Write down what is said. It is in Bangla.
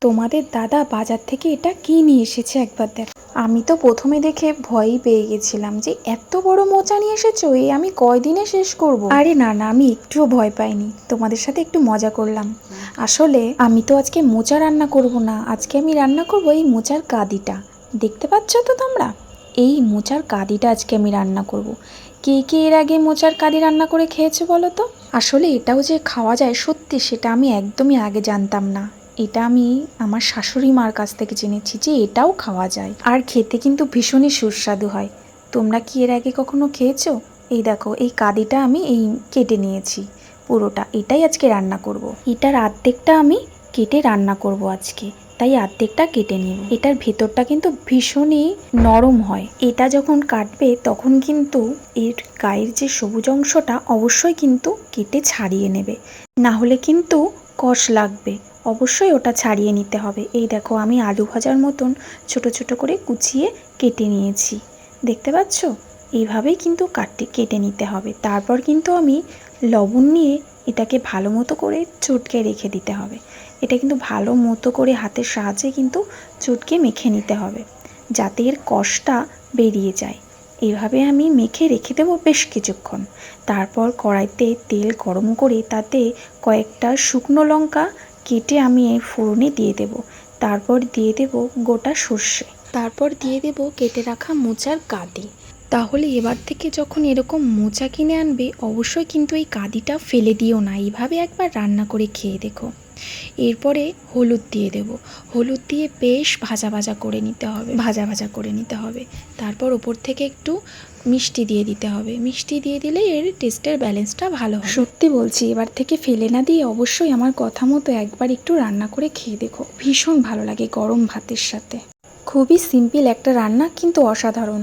তোমাদের দাদা বাজার থেকে এটা কি নিয়ে এসেছে একবার দেখ। আমি তো প্রথমে দেখে ভয়ই পেয়ে গেছিলাম যে এত বড় মোচা নিয়ে এসেছো, এই আমি কয়দিনে শেষ করব। আরে না না, আমি একটুও ভয় পাইনি, তোমাদের সাথে একটু মজা করলাম। আসলে আমি তো আজকে মোচা রান্না করব না, আজকে আমি রান্না করব এই মোচার কাঁদিটা। দেখতে পাচ্ছ তো তোমরা, এই মোচার কাঁদিটা আজকে আমি রান্না করব। কে কে এর আগে মোচার কাঁদি রান্না করে খেয়েছো বলো তো? আসলে এটাও যে খাওয়া যায় সত্যি সেটা আমি একদমই আগে জানতাম না। এটা আমি আমার শাশুড়ি মার কাছ থেকে জেনেছি যে এটাও খাওয়া যায়, আর খেতে কিন্তু ভীষণই সুস্বাদু হয়। তোমরা কি এর আগে কখনো খেয়েছো? এই দেখো, এই কাঁদিটা আমি কেটে নিয়েছি পুরোটা, এটাই আজকে রান্না করব। এটার অর্ধেকটা আমি কেটে রান্না করব আজকে, তাই অর্ধেকটা কেটে নিব। এটার ভেতরটা কিন্তু ভীষণই নরম হয়। এটা যখন কাটবে তখন কিন্তু এর গায়ের যে সবুজ অংশটা অবশ্যই কিন্তু কেটে ছাড়িয়ে নেবে, না হলে কিন্তু কষ লাগবে। অবশ্যই ওটা ছাড়িয়ে নিতে হবে। এই দেখো, আমি আলু ভাজার মতন ছোট ছোট করে কুচিয়ে কেটে নিয়েছি, দেখতে পাচ্ছ? এইভাবেই কিন্তু কেটে নিতে হবে। তারপর কিন্তু আমি লবণ নিয়ে এটাকে ভালো মতো করে চটকে রেখে দিতে হবে। এটা কিন্তু ভালো মতো করে হাতের সাহায্যে কিন্তু চটকে মেখে নিতে হবে, যাতে এর কষটা বেরিয়ে যায়। এইভাবে আমি মেখে রেখে দেবো বেশ কিছুক্ষণ। তারপর কড়াইতে তেল গরম করে তাতে কয়েকটা শুকনো লঙ্কা কেটে আমি এই ফোড়নে দিয়ে দেব। তারপর দিয়ে দেব গোটা সর্ষে, তারপর দিয়ে দেব কেটে রাখা মোচার কাঁদি। তাহলে এবার থেকে যখন এরকম মোচা কিনে আনবে অবশ্যই কিন্তু এই কাঁদিটা ফেলে দিও না, এইভাবে একবার রান্না করে খেয়ে দেখো। এরপরে হলুদ দিয়ে দেব, হলুদ দিয়ে বেশ ভাজা ভাজা করে নিতে হবে। তারপর ওপর থেকে একটু মিষ্টি দিয়ে দিতে হবে, মিষ্টি দিয়ে দিলে এর টেস্টের ব্যালেন্সটা ভালো হবে। সত্যি বলছি, এবার থেকে ফেলে না দিয়ে অবশ্যই আমার কথা মতো একবার একটু রান্না করে খেয়ে দেখো, ভীষণ ভালো লাগে গরম ভাতের সাথে। খুবই সিম্পল একটা রান্না, কিন্তু অসাধারণ।